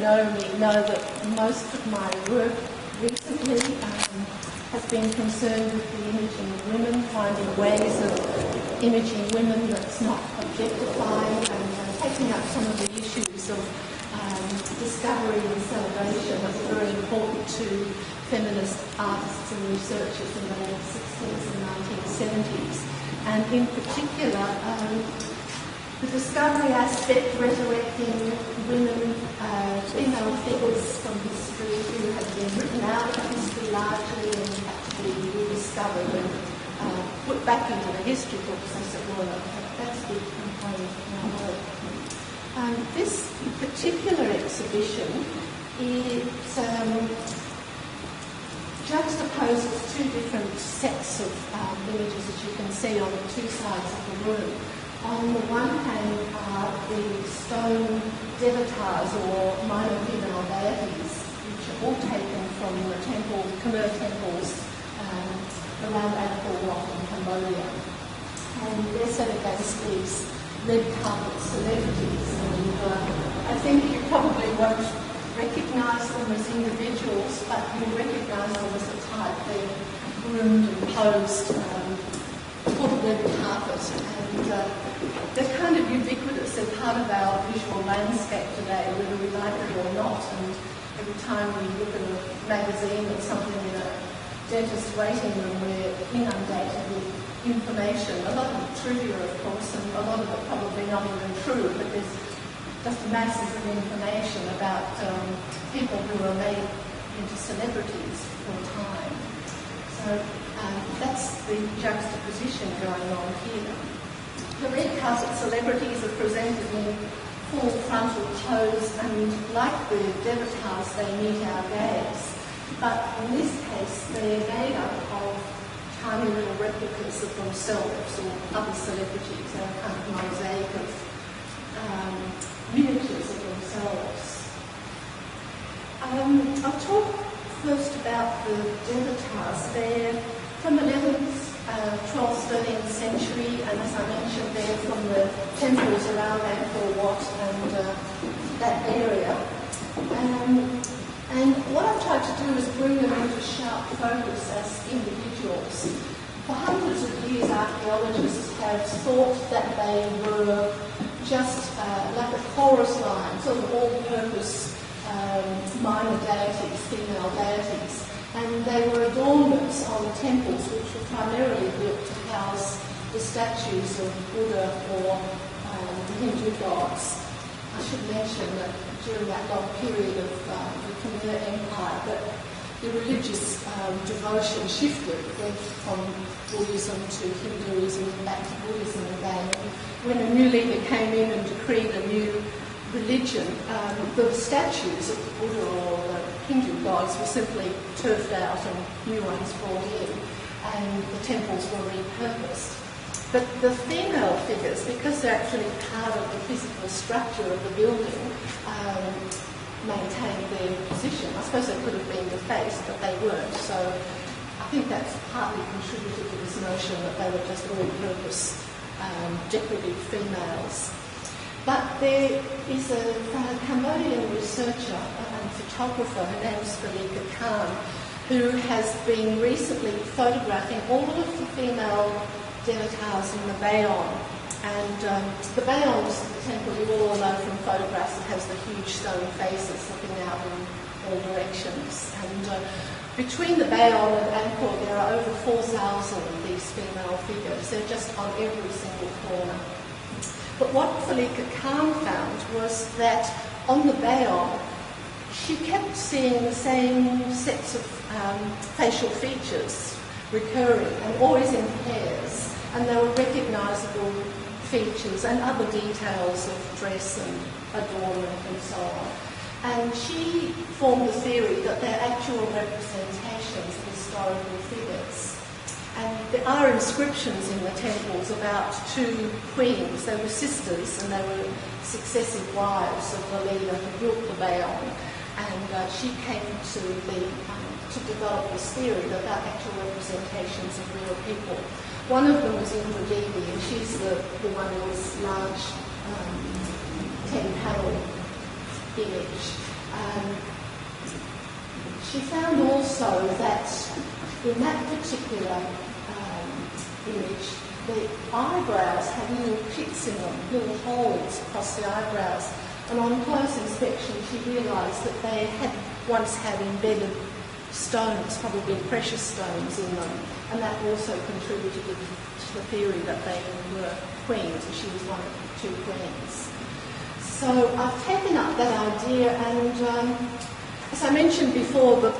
know me know that most of my work recently has been concerned with the imaging of women, finding ways of imaging women that's not objectifying, and taking up some of the issues of discovery and celebration that's very important to feminist artists and researchers in the late 60s and 1970s. And in particular, the discovery aspect, resurrecting women, female figures from history who had been written out of history largely and had to be rediscovered and put back into the history books, as it were. That's a big component of my work. This particular exhibition juxtaposes two different sets of images that you can see on the two sides of the room. On the one hand are the stone devatars or minor female deities, which are all taken from the Khmer temples around Angkor Wat in Cambodia. And they're set against these red carpet celebrities. And I think you probably won't recognise them as individuals, but you recognise them as a type. They're groomed and posed for the red carpet, and they're kind of ubiquitous. They're part of our visual landscape today, whether we like it or not. And every time we look at a magazine or something in a dentist waiting room, we're inundated with information. A lot of it trivia, of course, and a lot of it probably not even true, but there's just masses of information about people who were made into celebrities for a time. So that's the juxtaposition going on here. The red carpet celebrities are presented in full frontal pose, and like the devatars, they meet our gaze. But in this case, they're made up of tiny little replicas of themselves or other celebrities. They're a kind of mosaic of miniatures of themselves. I'll talk first about the devatars. They're from the 11th, 12th, 13th century, and as I mentioned, they're from the temples around Angkor Wat and that area. And what I've tried to do is bring them into sharp focus as individuals. For hundreds of years, archaeologists have thought that they were just like a chorus line, sort of all-purpose minor deities, female deities. And they were adornments on the temples, which were primarily built to house the statues of Buddha or the Hindu gods. I should mention that during that long period of the Khmer Empire, that the religious devotion shifted, went from Buddhism to Hinduism and back to Buddhism again. When a new leader came in and decreed a new religion, the statues of the Buddha or the Hindu gods were simply turfed out and new ones brought in, and the temples were repurposed. But the female figures, because they're actually part of the physical structure of the building, maintained their position. I suppose they could have been defaced, but they weren't. So I think that's partly contributed to this notion that they were just all-purpose decorative females. But there is a Cambodian researcher and photographer, her name is Philika Khan, who has been recently photographing all of the female devatars in the Bayon. And the Bayon is the temple you all know from photographs. It has the huge stone faces looking out in all directions. And between the Bayon and Angkor, there are over 4,000 of these female figures. They're just on every single corner. But what Philika Khan found was that on the Bayon, she kept seeing the same sets of facial features recurring, and always in pairs, and they were recognisable features and other details of dress and adornment and so on. And she formed the theory that they're actual representations of historical figures. And there are inscriptions in the temples about two queens. They were sisters and they were successive wives of the leader who built the Bayon. And she came to develop this theory that they're actual representations of real people. One of them was Indra Devi, and she's the one with this large 10-panel image. She found also that in that particular image, the eyebrows had little pits in them, little holes across the eyebrows. And on close inspection, she realised that they had once had embedded stones, probably precious stones in them, and that also contributed to the theory that they were queens, and she was one of the 2 queens. So I've taken up that idea, and as I mentioned before, the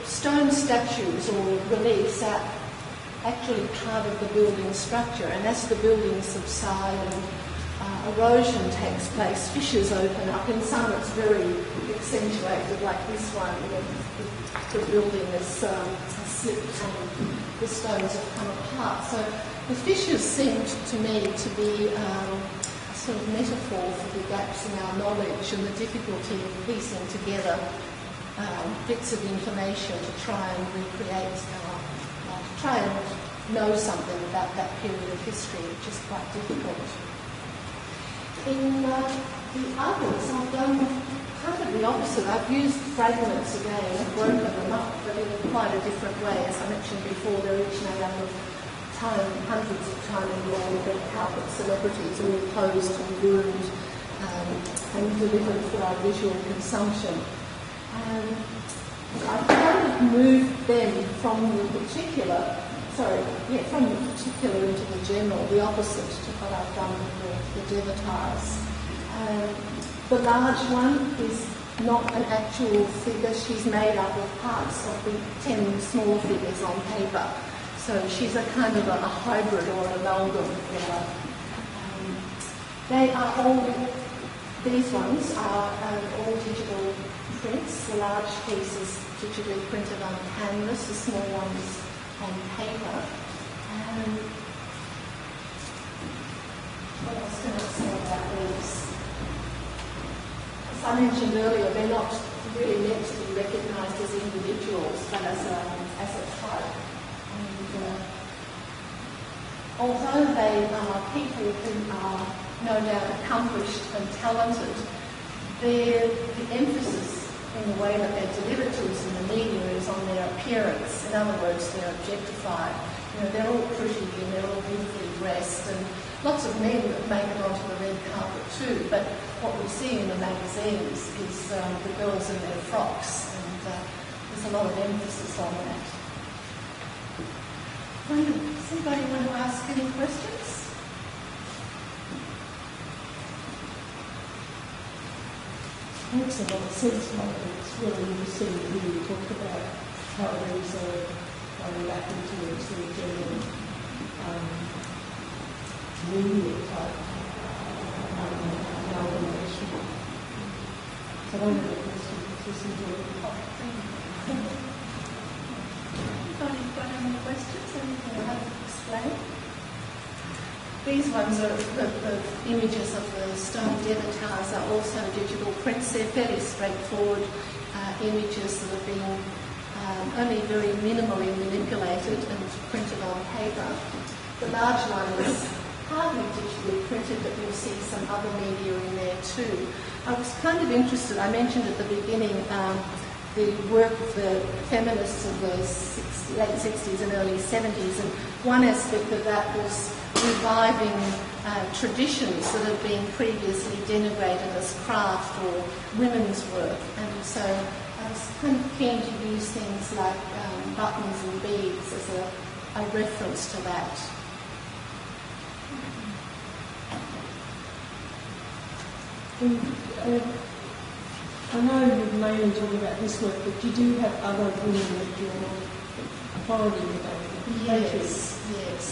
stone statues or reliefs are actually part of the building structure, and as the buildings subside and erosion takes place, fissures open up. In some it's very accentuated, like this one, where the building has slipped and the stones have come apart. So the fissures seemed to me to be a sort of metaphor for the gaps in our knowledge and the difficulty of piecing together bits of information to try and recreate to try and know something about that period of history, which is quite difficult. In the others, I've done kind of the opposite. I've used fragments again and broken them up, but in quite a different way. As I mentioned before, they're each made up of hundreds of tiny long red carpet celebrities, all posed and groomed and delivered for our visual consumption. I've kind of moved them from the particular into the general, the opposite to what I've done with the devatars. The large one is not an actual figure. She's made up of parts of the 10 small figures on paper. So she's a kind of a hybrid or an amalgam. These ones are all digital prints. The large pieces digitally printed on canvas, the small ones on paper. What else can I say about these? As I mentioned earlier, they're not really meant to be recognised as individuals, but as a type. And although they are people who are no doubt accomplished and talented, the emphasis in the way that they're delivered to us in the media is on their appearance. In other words, they're objectified. They're all pretty and they're all beautifully dressed, and lots of men make it onto the red carpet too, but what we see in the magazines is the girls in their frocks, and there's a lot of emphasis on that. Does anybody want to ask any questions? Makes a lot of sense, Mike. It's really interesting to hear you talk about how these are reacting towards the general media type amalgamation. So I don't have a question, just enjoy it. Anybody got any questions? Anything I haven't explained? These ones are the images of the stone devatars are also digital prints. They're fairly straightforward images that have been only very minimally manipulated and printed on paper. The large one is hardly digitally printed, but you'll see some other media in there too. I was kind of interested, I mentioned at the beginning the work of the feminists of the late 60s and early 70s, and one aspect of that was reviving traditions that had been previously denigrated as craft or women's work, and so I was kind of keen to use things like buttons and beads as a reference to that. I know you're mainly talking about this work, but you do have other women that you're finding about. Yes,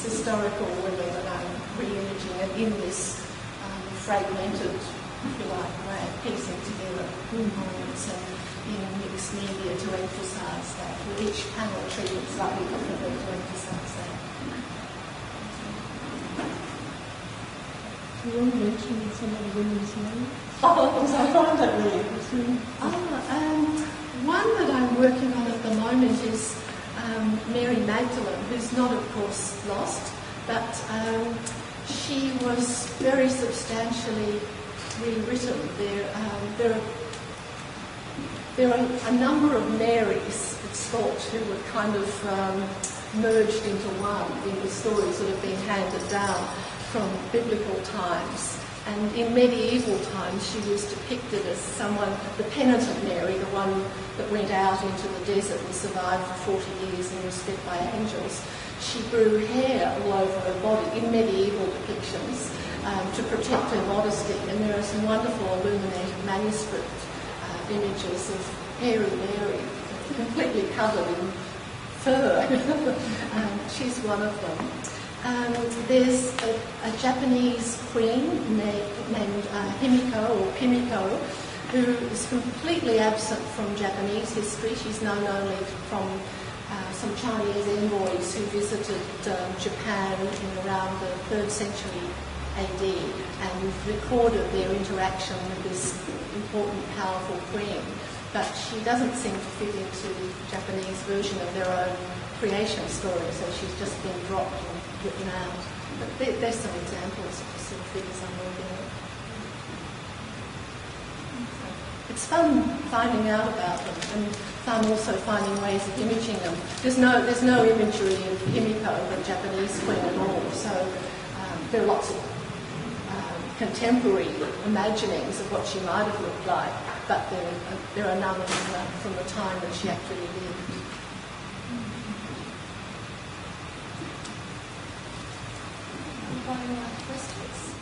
historical women that I'm re-imaging, and in this fragmented, if you like, way of piecing together moments and in mixed media to emphasise that, with each panel treated slightly differently to emphasise that. Do you want to mention some of the women's names? Because I find that really interesting. One that I'm working on at the moment is Mary Magdalene, who's not, of course, lost, but she was very substantially rewritten. There are there are a number of Marys, it's thought, who were kind of merged into one in the stories that have been handed down from biblical times. And in medieval times, she was depicted as someone, the penitent Mary, the one that went out into the desert and survived for 40 years and was fed by angels. She grew hair all over her body in medieval depictions to protect her modesty. And there are some wonderful illuminated manuscript images of hairy Mary, completely covered in fur. She's one of them. There's a Japanese queen named Himiko or Pimiko, who is completely absent from Japanese history. She's known only from some Chinese envoys who visited Japan in around the 3rd century AD and recorded their interaction with this important, powerful queen. But she doesn't seem to fit into the Japanese version of their own creation story, so she's just been dropped and written out. But there's some examples of the sort of figures I'm looking at. It's fun finding out about them, and fun also finding ways of imaging them. There's no imagery of Himiko, the Japanese queen, at all, so there are lots of contemporary imaginings of what she might have looked like, but there are none from the time that she actually lived. Any questions?